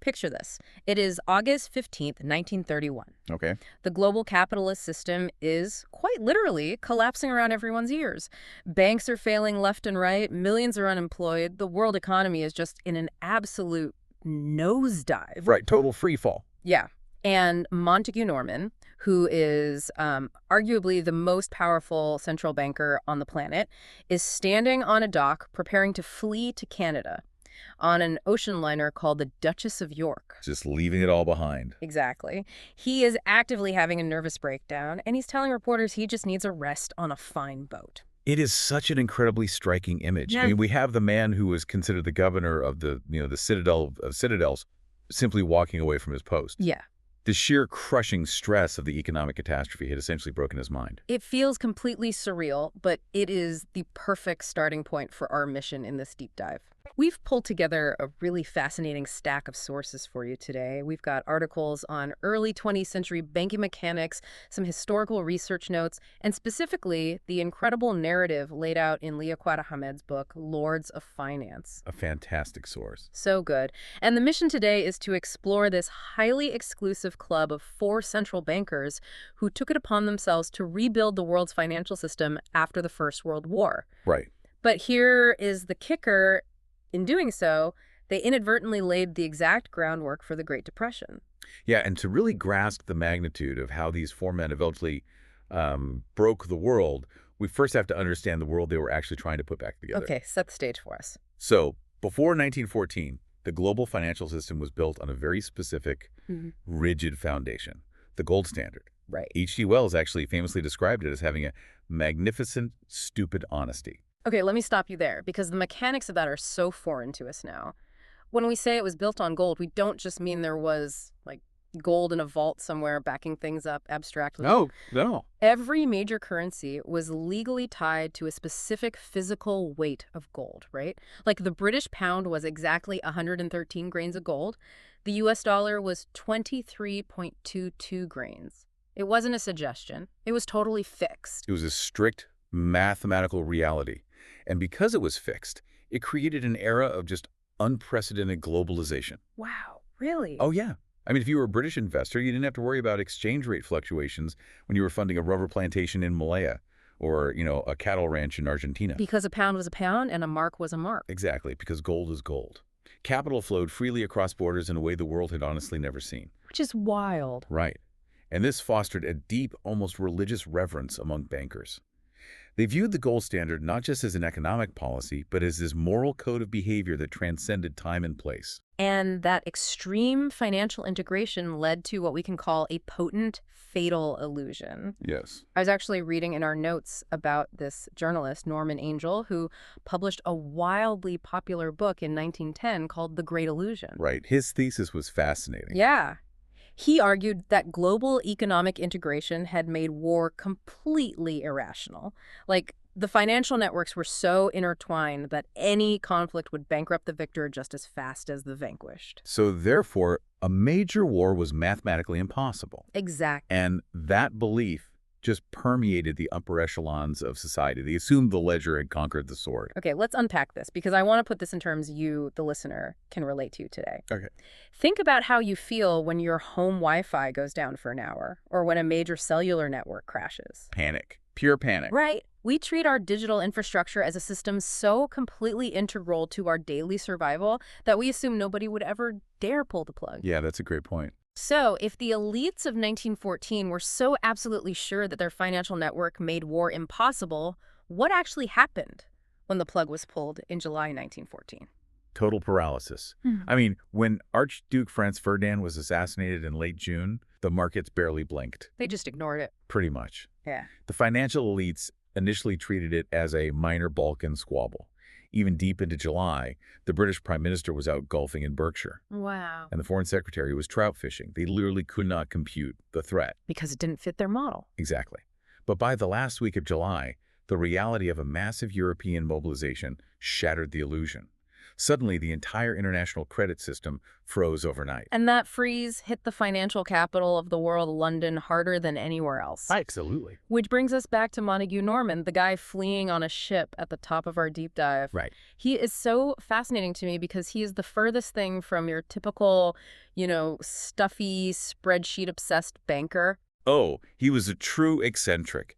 picture this. It is August 15th, 1931. Okay. The global capitalist system is, quite literally, collapsing around everyone's ears. Banks are failing left and right. Millions are unemployed. The world economy is just in an absolute nosedive. Right, total free fall. Yeah. And Montagu Norman, who is arguably the most powerful central banker on the planet, is standing on a dock preparing to flee to Canada on an ocean liner called the Duchess of York. Just leaving it all behind. Exactly. He is actively having a nervous breakdown, and he's telling reporters he just needs a rest on a fine boat. It is such an incredibly striking image. Yeah. I mean, we have the man who was considered the governor of the citadel of citadels simply walking away from his post. Yeah. The sheer crushing stress of the economic catastrophe had essentially broken his mind. It feels completely surreal, but it is the perfect starting point for our mission in this deep dive. We've pulled together a really fascinating stack of sources for you today. We've got articles on early 20th century banking mechanics, some historical research notes, and specifically the incredible narrative laid out in Liaquat Ahamed's book, Lords of Finance. A fantastic source. So good. And the mission today is to explore this highly exclusive club of 4 central bankers who took it upon themselves to rebuild the world's financial system after the First World War. Right. But here is the kicker. In doing so, they inadvertently laid the exact groundwork for the Great Depression. Yeah, and to really grasp the magnitude of how these 4 men eventually broke the world, we first have to understand the world they were actually trying to put back together. Okay, set the stage for us. So, before 1914, the global financial system was built on a very specific, rigid foundation, the gold standard. Right. H.G. Wells actually famously described it as having a magnificent, stupid honesty. Okay, let me stop you there, because the mechanics of that are so foreign to us now. When we say it was built on gold, we don't just mean there was, like, gold in a vault somewhere backing things up abstractly. No. Every major currency was legally tied to a specific physical weight of gold, right? Like the British pound was exactly 113 grains of gold. The US dollar was 23.22 grains. It wasn't a suggestion. It was totally fixed. It was a strict mathematical reality. And because it was fixed, it created an era of just unprecedented globalization. Wow, really? Oh, yeah. I mean, if you were a British investor, you didn't have to worry about exchange rate fluctuations when you were funding a rubber plantation in Malaya or, a cattle ranch in Argentina. Because a pound was a pound and a mark was a mark. Exactly, because gold is gold. Capital flowed freely across borders in a way the world had honestly never seen. Which is wild. Right. And this fostered a deep, almost religious reverence among bankers. They viewed the gold standard not just as an economic policy, but as this moral code of behavior that transcended time and place. And that extreme financial integration led to what we can call a potent, fatal illusion. Yes. I was actually reading in our notes about this journalist, Norman Angell, who published a wildly popular book in 1910 called The Great Illusion. Right. His thesis was fascinating. Yeah. He argued that global economic integration had made war completely irrational. Like, the financial networks were so intertwined that any conflict would bankrupt the victor just as fast as the vanquished. So therefore, a major war was mathematically impossible. Exactly. And that belief just permeated the upper echelons of society. They assumed the ledger had conquered the sword. Okay, let's unpack this, because I want to put this in terms you, the listener, can relate to today. Okay. Think about how you feel when your home Wi-Fi goes down for an hour, or when a major cellular network crashes. Panic. Pure panic. Right. We treat our digital infrastructure as a system so completely integral to our daily survival that we assume nobody would ever dare pull the plug. Yeah, that's a great point. So, if the elites of 1914 were so absolutely sure that their financial network made war impossible, what actually happened when the plug was pulled in July 1914? Total paralysis. I mean, when Archduke Franz Ferdinand was assassinated in late June, the markets barely blinked. They just ignored it. Pretty much. Yeah. The financial elites initially treated it as a minor Balkan squabble. Even deep into July, the British Prime Minister was out golfing in Berkshire. Wow. And the Foreign Secretary was trout fishing. They literally could not compute the threat. Because it didn't fit their model. Exactly. But by the last week of July, the reality of a massive European mobilization shattered the illusion. Suddenly, the entire international credit system froze overnight. And that freeze hit the financial capital of the world, London, harder than anywhere else. Absolutely. Which brings us back to Montagu Norman, the guy fleeing on a ship at the top of our deep dive. Right. He is so fascinating to me because he is the furthest thing from your typical, stuffy, spreadsheet-obsessed banker. Oh, he was a true eccentric.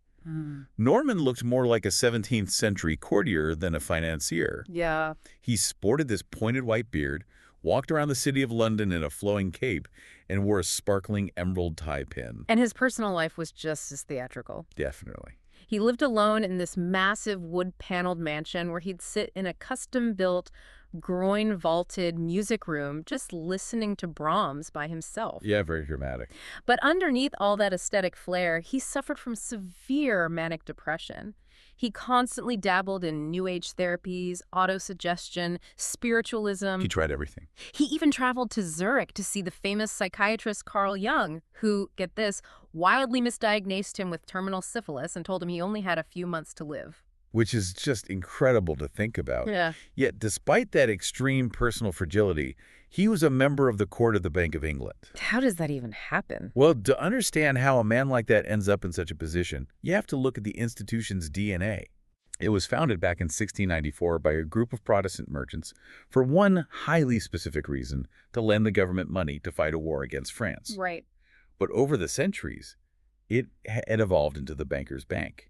Norman looked more like a 17th century courtier than a financier. Yeah. He sported this pointed white beard, walked around the city of London in a flowing cape, and wore a sparkling emerald tie pin. And his personal life was just as theatrical. Definitely. He lived alone in this massive wood-paneled mansion where he'd sit in a custom-built, groin-vaulted music room just listening to Brahms by himself. Yeah, very dramatic. But underneath all that aesthetic flair, he suffered from severe manic depression. He constantly dabbled in New Age therapies, autosuggestion, spiritualism. He tried everything. He even traveled to Zurich to see the famous psychiatrist Carl Jung, who, get this, wildly misdiagnosed him with terminal syphilis and told him he only had a few months to live. Which is just incredible to think about. Yeah. Yet, despite that extreme personal fragility, he was a member of the court of the Bank of England. How does that even happen? Well, to understand how a man like that ends up in such a position, you have to look at the institution's DNA. It was founded back in 1694 by a group of Protestant merchants for one highly specific reason: to lend the government money to fight a war against France. Right. But over the centuries, it had evolved into the banker's bank.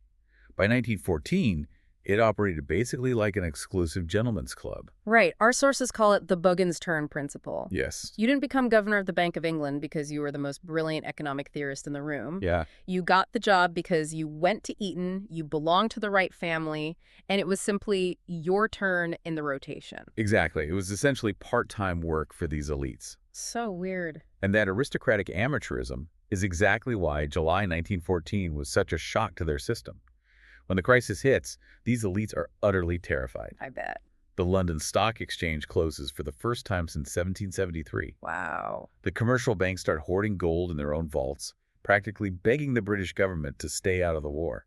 By 1914, it operated basically like an exclusive gentleman's club. Right. Our sources call it the Buggins turn principle. Yes. You didn't become governor of the Bank of England because you were the most brilliant economic theorist in the room. Yeah. You got the job because you went to Eton, you belonged to the right family, and it was simply your turn in the rotation. Exactly. It was essentially part-time work for these elites. So weird. And that aristocratic amateurism is exactly why July 1914 was such a shock to their system. When the crisis hits, these elites are utterly terrified. I bet. The London Stock Exchange closes for the first time since 1773. Wow. The commercial banks start hoarding gold in their own vaults, practically begging the British government to stay out of the war.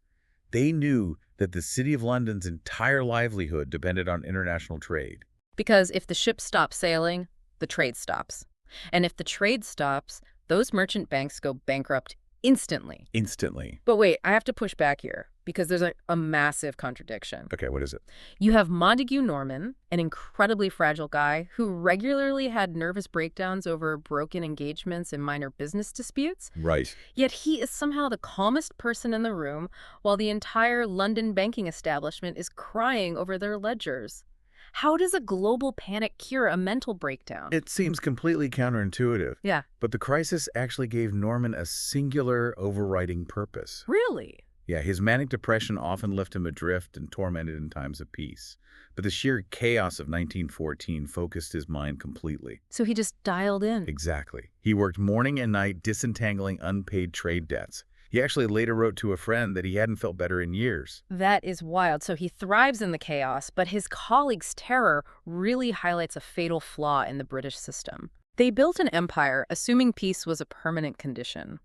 They knew that the City of London's entire livelihood depended on international trade. Because if the ship stops sailing, the trade stops. And if the trade stops, those merchant banks go bankrupt instantly. Instantly. But wait, I have to push back here because there's a massive contradiction. Okay, what is it? You have Montagu Norman, an incredibly fragile guy who regularly had nervous breakdowns over broken engagements and minor business disputes. Right. Yet he is somehow the calmest person in the room while the entire London banking establishment is crying over their ledgers. How does a global panic cure a mental breakdown? It seems completely counterintuitive. Yeah. But the crisis actually gave Norman a singular overriding purpose. Really? Yeah, his manic depression often left him adrift and tormented in times of peace. But the sheer chaos of 1914 focused his mind completely. So he just dialed in. Exactly. He worked morning and night disentangling unpaid trade debts. He actually later wrote to a friend that he hadn't felt better in years. That is wild. So he thrives in the chaos, but his colleagues' terror really highlights a fatal flaw in the British system. They built an empire assuming peace was a permanent condition.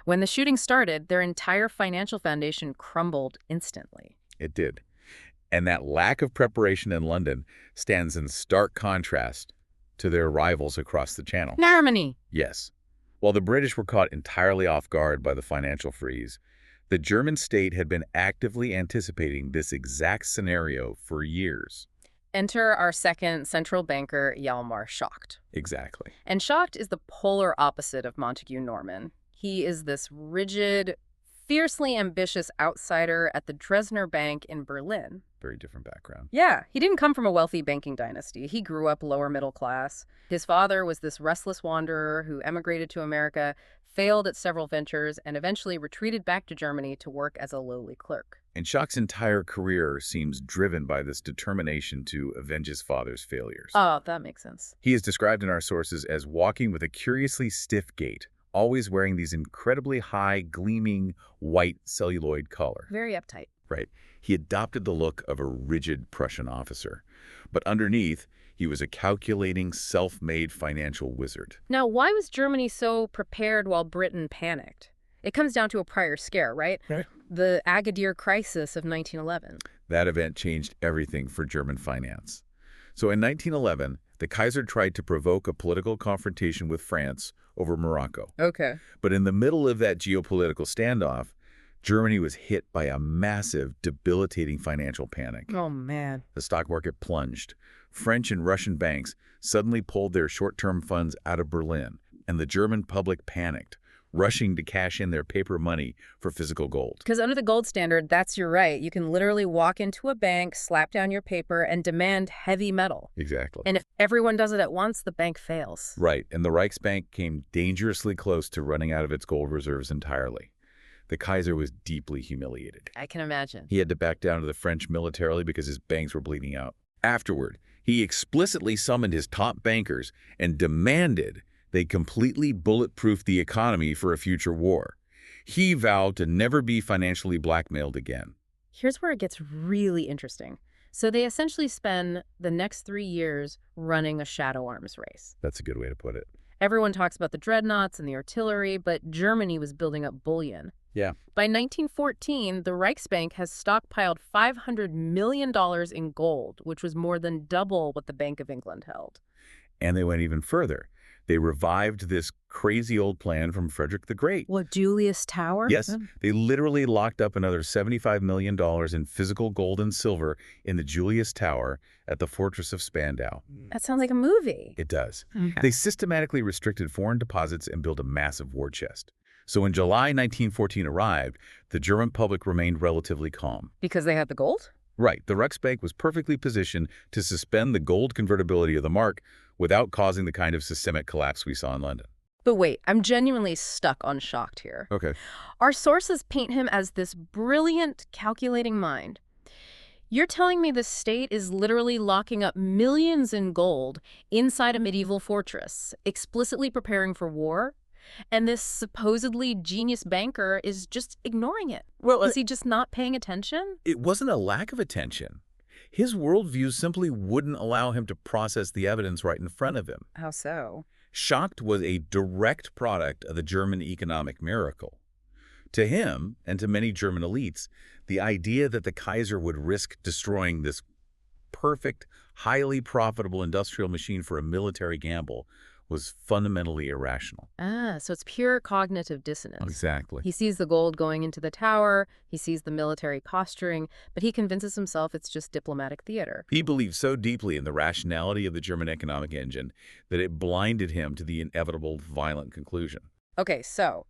When the shooting started, their entire financial foundation crumbled instantly. It did. And that lack of preparation in London stands in stark contrast to their rivals across the Channel. Germany! Yes. While the British were caught entirely off guard by the financial freeze, the German state had been actively anticipating this exact scenario for years. Enter our second central banker, Hjalmar Schacht. Exactly. And Schacht is the polar opposite of Montagu Norman. He is this rigid, fiercely ambitious outsider at the Dresdner Bank in Berlin. Very different background. Yeah, he didn't come from a wealthy banking dynasty. He grew up lower middle class. His father was this restless wanderer who emigrated to America, failed at several ventures, and eventually retreated back to Germany to work as a lowly clerk. And Schacht's entire career seems driven by this determination to avenge his father's failures. Oh, that makes sense. He is described in our sources as walking with a curiously stiff gait, always wearing these incredibly high, gleaming, white celluloid collar. Very uptight. Right. He adopted the look of a rigid Prussian officer. But underneath, he was a calculating, self-made financial wizard. Now, why was Germany so prepared while Britain panicked? It comes down to a prior scare, right? Right. The Agadir crisis of 1911. That event changed everything for German finance. So in 1911, the Kaiser tried to provoke a political confrontation with France over Morocco. Okay. But in the middle of that geopolitical standoff, Germany was hit by a massive, debilitating financial panic. Oh, man. The stock market plunged. French and Russian banks suddenly pulled their short-term funds out of Berlin, and the German public panicked, rushing to cash in their paper money for physical gold. Because under the gold standard, that's your right. You can literally walk into a bank, slap down your paper, and demand heavy metal. Exactly. And if everyone does it at once, the bank fails. Right, and the Reichsbank came dangerously close to running out of its gold reserves entirely. The Kaiser was deeply humiliated. I can imagine. He had to back down to the French militarily because his banks were bleeding out. Afterward, he explicitly summoned his top bankers and demanded they completely bulletproof the economy for a future war. He vowed to never be financially blackmailed again. Here's where it gets really interesting. So they essentially spend the next 3 years running a shadow arms race. That's a good way to put it. Everyone talks about the dreadnoughts and the artillery, but Germany was building up bullion. Yeah. By 1914, the Reichsbank has stockpiled $500 million in gold, which was more than double what the Bank of England held. And they went even further. They revived this crazy old plan from Frederick the Great. What, Julius Tower? Yes, they literally locked up another $75 million in physical gold and silver in the Julius Tower at the Fortress of Spandau. That sounds like a movie. It does. Okay. They systematically restricted foreign deposits and built a massive war chest. So when July 1914 arrived, the German public remained relatively calm. Because they had the gold? Right. The Reichsbank was perfectly positioned to suspend the gold convertibility of the mark without causing the kind of systemic collapse we saw in London. But wait, I'm genuinely stuck on Schacht here. Okay. Our sources paint him as this brilliant, calculating mind. You're telling me the state is literally locking up millions in gold inside a medieval fortress, explicitly preparing for war? And this supposedly genius banker is just ignoring it. Well, is he just not paying attention? It wasn't a lack of attention. His worldview simply wouldn't allow him to process the evidence right in front of him. How so? Schacht was a direct product of the German economic miracle. To him, and to many German elites, the idea that the Kaiser would risk destroying this perfect, highly profitable industrial machine for a military gamble was fundamentally irrational. So it's pure cognitive dissonance. Exactly. He sees the gold going into the tower, he sees the military posturing, but he convinces himself it's just diplomatic theater. He believed so deeply in the rationality of the German economic engine that it blinded him to the inevitable violent conclusion. Okay, so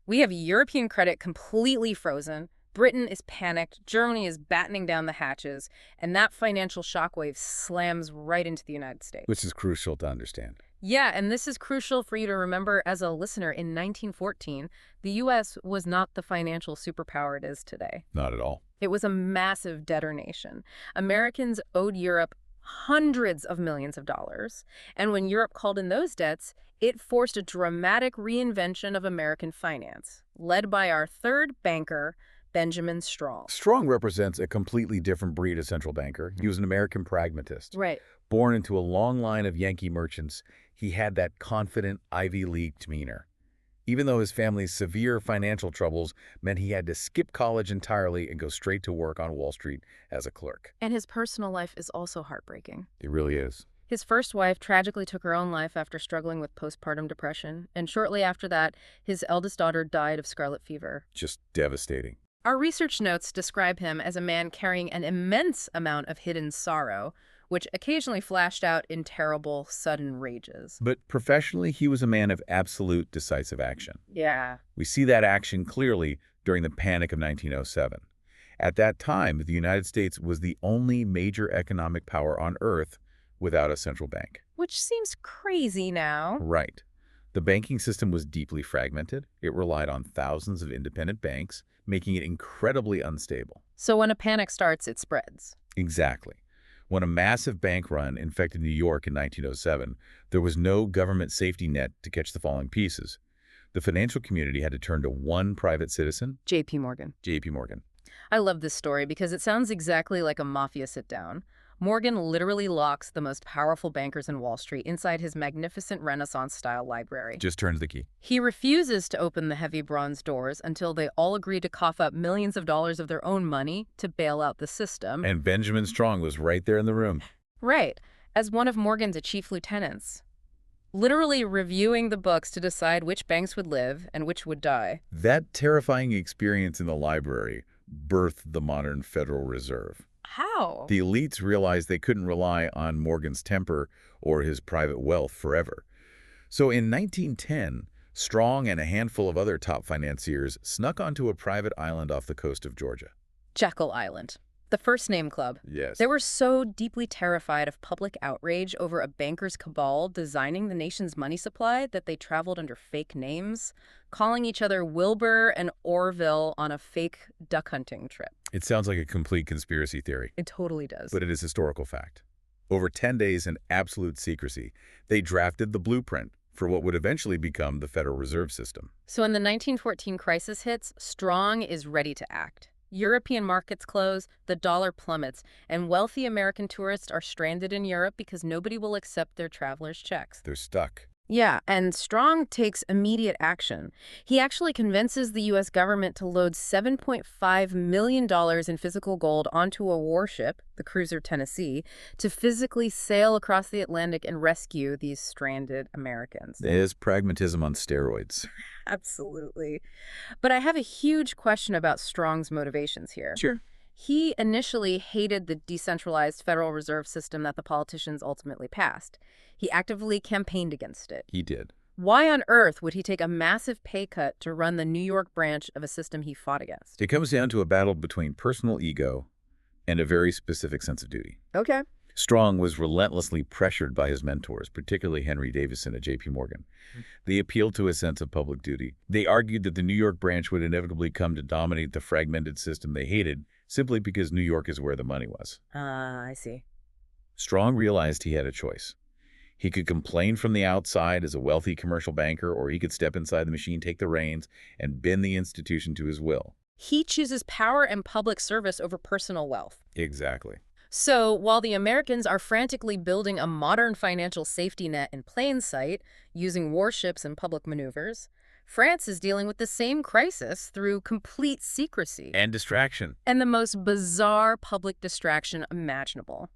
we have European credit completely frozen, Britain is panicked, Germany is battening down the hatches, and that financial shockwave slams right into the United States. Which is crucial to understand. Yeah, and this is crucial for you to remember as a listener. In 1914, the U.S. was not the financial superpower it is today. Not at all. It was a massive debtor nation. Americans owed Europe hundreds of millions of dollars, and when Europe called in those debts, it forced a dramatic reinvention of American finance, led by our third banker, Benjamin Strong. Strong represents a completely different breed of central banker. He was an American pragmatist. Right. Born into a long line of Yankee merchants, he had that confident Ivy League demeanor. Even though his family's severe financial troubles meant he had to skip college entirely and go straight to work on Wall Street as a clerk. And his personal life is also heartbreaking. It really is. His first wife tragically took her own life after struggling with postpartum depression, and shortly after that, his eldest daughter died of scarlet fever. Just devastating. Our research notes describe him as a man carrying an immense amount of hidden sorrow, which occasionally flashed out in terrible, sudden rages. But professionally, he was a man of absolute decisive action. Yeah. We see that action clearly during the Panic of 1907. At that time, the United States was the only major economic power on Earth without a central bank. Which seems crazy now. Right. The banking system was deeply fragmented. It relied on thousands of independent banks, making it incredibly unstable. So when a panic starts, it spreads. Exactly. When a massive bank run infected New York in 1907, there was no government safety net to catch the falling pieces. The financial community had to turn to one private citizen, J.P. Morgan. J.P. Morgan. I love this story because it sounds exactly like a mafia sit-down. Morgan literally locks the most powerful bankers in Wall Street inside his magnificent Renaissance-style library. Just turns the key. He refuses to open the heavy bronze doors until they all agree to cough up millions of dollars of their own money to bail out the system. And Benjamin Strong was right there in the room. Right. as one of Morgan's chief lieutenants, literally reviewing the books to decide which banks would live and which would die. That terrifying experience in the library birthed the modern Federal Reserve. How? The elites realized they couldn't rely on Morgan's temper or his private wealth forever. So in 1910, Strong and a handful of other top financiers snuck onto a private island off the coast of Georgia. Jekyll Island, the First Name Club. Yes. They were so deeply terrified of public outrage over a banker's cabal designing the nation's money supply that they traveled under fake names, calling each other Wilbur and Orville on a fake duck hunting trip. It sounds like a complete conspiracy theory, It totally does. but it is historical fact. Over 10 days in absolute secrecy, they drafted the blueprint for what would eventually become the Federal Reserve System. So when the 1914 crisis hits, Strong is ready to act. European markets close, the dollar plummets, and wealthy American tourists are stranded in Europe because nobody will accept their travelers' checks. They're stuck. Yeah, and Strong takes immediate action. He actually convinces the U.S. government to load $7.5 million in physical gold onto a warship, the cruiser Tennessee, to physically sail across the Atlantic and rescue these stranded Americans. There's pragmatism on steroids. Absolutely. But I have a huge question about Strong's motivations here. Sure. He initially hated the decentralized Federal Reserve System that the politicians ultimately passed. He actively campaigned against it. He did. Why on earth would he take a massive pay cut to run the New York branch of a system he fought against? It comes down to a battle between personal ego and a very specific sense of duty. Okay. Strong was relentlessly pressured by his mentors, particularly Henry Davison at J.P. Morgan. They appealed to a sense of public duty. They argued that the New York branch would inevitably come to dominate the fragmented system they hated simply because New York is where the money was. I see. Strong realized he had a choice. He could complain from the outside as a wealthy commercial banker, or he could step inside the machine, take the reins, and bend the institution to his will. He chooses power and public service over personal wealth. Exactly. So, while the Americans are frantically building a modern financial safety net in plain sight, using warships and public maneuvers, France is dealing with the same crisis through complete secrecy. And distraction. And the most bizarre public distraction imaginable.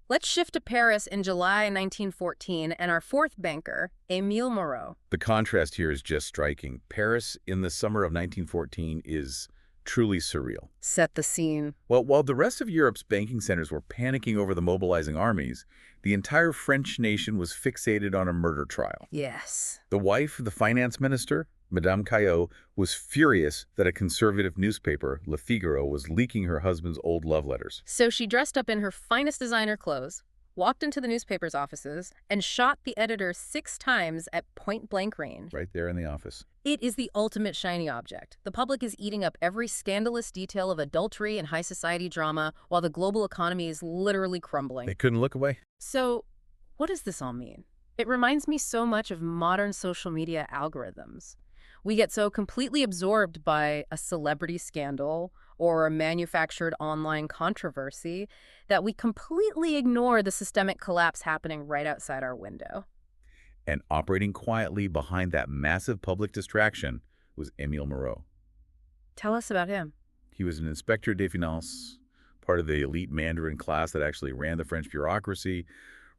Let's shift to Paris in July 1914 and our fourth banker, Émile Moreau. The contrast here is just striking. Paris in the summer of 1914 is truly surreal. Set the scene. Well, while the rest of Europe's banking centers were panicking over the mobilizing armies, the entire French nation was fixated on a murder trial. Yes. The wife of the finance minister, Madame Caillot, was furious that a conservative newspaper, Le Figaro, was leaking her husband's old love letters. So she dressed up in her finest designer clothes, walked into the newspaper's offices, and shot the editor 6 times at point-blank range. Right there in the office. It is the ultimate shiny object. The public is eating up every scandalous detail of adultery and high society drama, while the global economy is literally crumbling. They couldn't look away. So, what does this all mean? It reminds me so much of modern social media algorithms. We get so completely absorbed by a celebrity scandal or a manufactured online controversy that we completely ignore the systemic collapse happening right outside our window. And operating quietly behind that massive public distraction was Émile Moreau. Tell us about him. He was an inspector des finances, part of the elite Mandarin class that actually ran the French bureaucracy,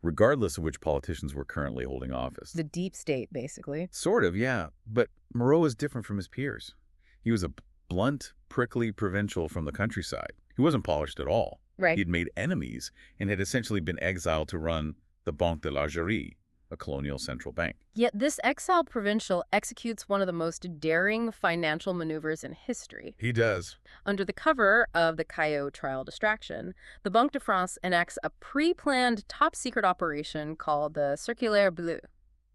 regardless of which politicians were currently holding office. The deep state, basically. Sort of, yeah. But Moreau was different from his peers. He was a blunt, prickly provincial from the countryside. He wasn't polished at all. Right. He'd made enemies and had essentially been exiled to run the Banque de l'Algérie, a colonial central bank. Yet this exiled provincial executes one of the most daring financial maneuvers in history. He does. Under the cover of the Caillot trial distraction, the Banque de France enacts a pre-planned top-secret operation called the Circulaire Bleu.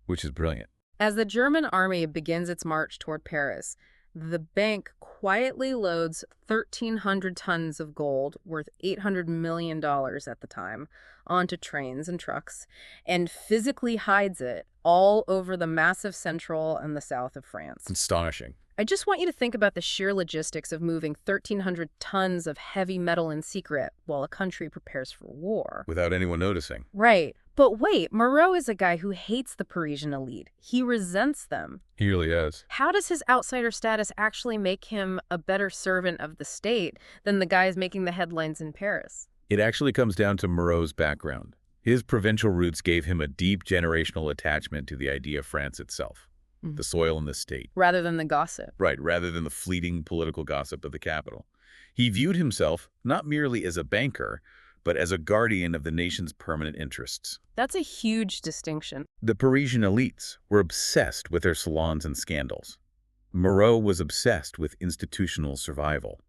Which is brilliant. As the German army begins its march toward Paris, the bank quietly loads 1,300 tons of gold, worth $800 million at the time, onto trains and trucks, and physically hides it all over the massive central and the south of France. Astonishing. I just want you to think about the sheer logistics of moving 1,300 tons of heavy metal in secret while a country prepares for war. Without anyone noticing. Right. But wait, Moreau is a guy who hates the Parisian elite. He resents them. He really is. How does his outsider status actually make him a better servant of the state than the guys making the headlines in Paris? It actually comes down to Moreau's background. His provincial roots gave him a deep generational attachment to the idea of France itself, Mhm. the soil and the state. Rather than the gossip. Right, rather than the fleeting political gossip of the capital. He viewed himself not merely as a banker, but as a guardian of the nation's permanent interests. That's a huge distinction. The Parisian elites were obsessed with their salons and scandals. Moreau was obsessed with institutional survival.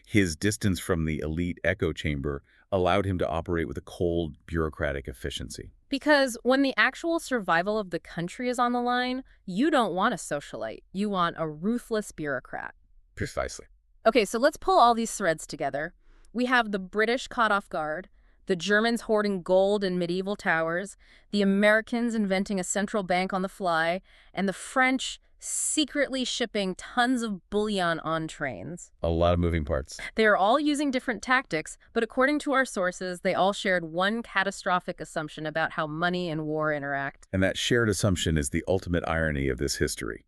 His distance from the elite echo chamber allowed him to operate with a cold, bureaucratic efficiency. Because when the actual survival of the country is on the line, you don't want a socialite. You want a ruthless bureaucrat. Precisely. Okay, so let's pull all these threads together. We have the British caught off guard, the Germans hoarding gold in medieval towers, the Americans inventing a central bank on the fly, and the French secretly shipping tons of bullion on trains. A lot of moving parts. They are all using different tactics, but according to our sources, they all shared one catastrophic assumption about how money and war interact. And that shared assumption is the ultimate irony of this history.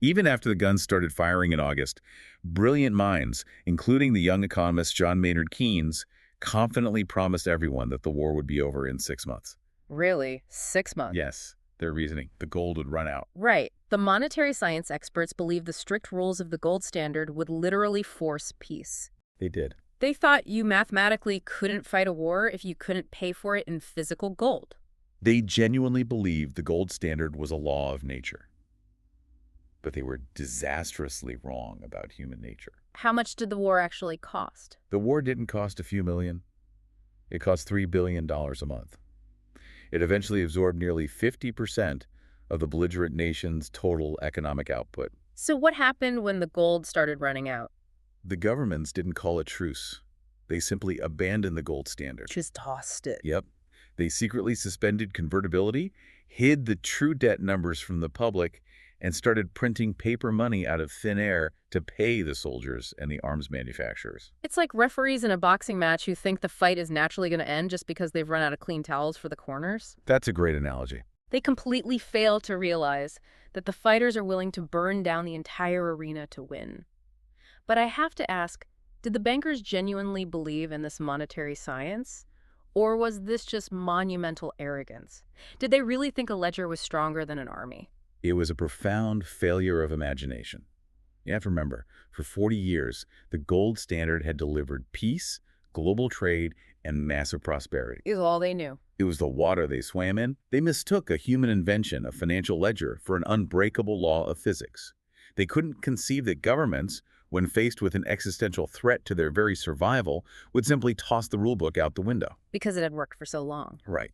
Even after the guns started firing in August, brilliant minds, including the young economist John Maynard Keynes, confidently promised everyone that the war would be over in 6 months. Really? 6 months? Yes, their reasoning. The gold would run out. Right. The monetary science experts believed the strict rules of the gold standard would literally force peace. They did. They thought you mathematically couldn't fight a war if you couldn't pay for it in physical gold. They genuinely believed the gold standard was a law of nature. But they were disastrously wrong about human nature. How much did the war actually cost? The war didn't cost a few million. It cost $3 billion a month. It eventually absorbed nearly 50% of the belligerent nation's total economic output. So what happened when the gold started running out? The governments didn't call a truce. They simply abandoned the gold standard. Just tossed it. Yep. They secretly suspended convertibility, hid the true debt numbers from the public, and started printing paper money out of thin air to pay the soldiers and the arms manufacturers. It's like referees in a boxing match who think the fight is naturally going to end just because they've run out of clean towels for the corners. That's a great analogy. They completely fail to realize that the fighters are willing to burn down the entire arena to win. But I have to ask, did the bankers genuinely believe in this monetary science? Or was this just monumental arrogance? Did they really think a ledger was stronger than an army? It was a profound failure of imagination. You have to remember, for 40 years, the gold standard had delivered peace, global trade, and massive prosperity. Is all they knew. It was the water they swam in. They mistook a human invention, a financial ledger, for an unbreakable law of physics. They couldn't conceive that governments, when faced with an existential threat to their very survival, would simply toss the rulebook out the window. Because it had worked for so long. Right.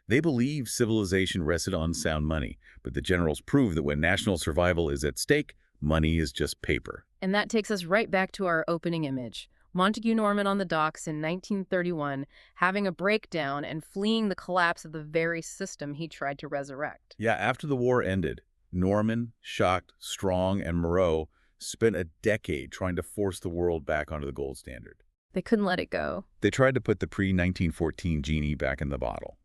They believed civilization rested on sound money, but the generals proved that when national survival is at stake, money is just paper. And that takes us right back to our opening image. Montagu Norman on the docks in 1931, having a breakdown and fleeing the collapse of the very system he tried to resurrect. Yeah, after the war ended, Norman, Schacht, Strong, and Moreau spent a decade trying to force the world back onto the gold standard. They couldn't let it go. They tried to put the pre-1914 genie back in the bottle.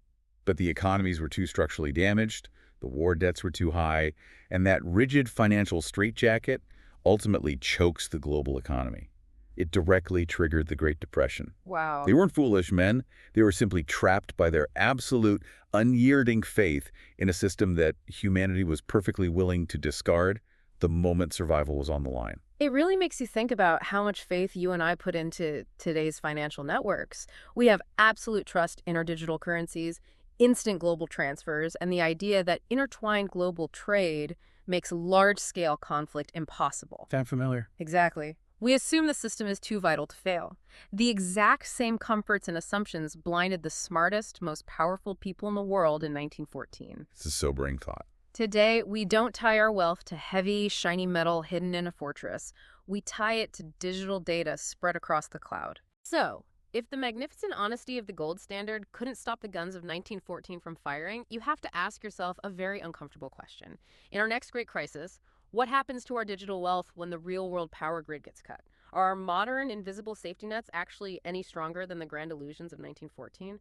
But the economies were too structurally damaged, the war debts were too high, and that rigid financial straitjacket ultimately chokes the global economy. It directly triggered the Great Depression. Wow. They weren't foolish men. They were simply trapped by their absolute, unyielding faith in a system that humanity was perfectly willing to discard the moment survival was on the line. It really makes you think about how much faith you and I put into today's financial networks. We have absolute trust in our digital currencies, instant global transfers, and the idea that intertwined global trade makes large-scale conflict impossible. Sound familiar? Exactly. We assume the system is too vital to fail. The exact same comforts and assumptions blinded the smartest, most powerful people in the world in 1914. It's a sobering thought. Today, we don't tie our wealth to heavy, shiny metal hidden in a fortress. We tie it to digital data spread across the cloud. So, if the magnificent honesty of the gold standard couldn't stop the guns of 1914 from firing, you have to ask yourself a very uncomfortable question. In our next great crisis, what happens to our digital wealth when the real-world power grid gets cut? Are our modern invisible safety nets actually any stronger than the grand illusions of 1914?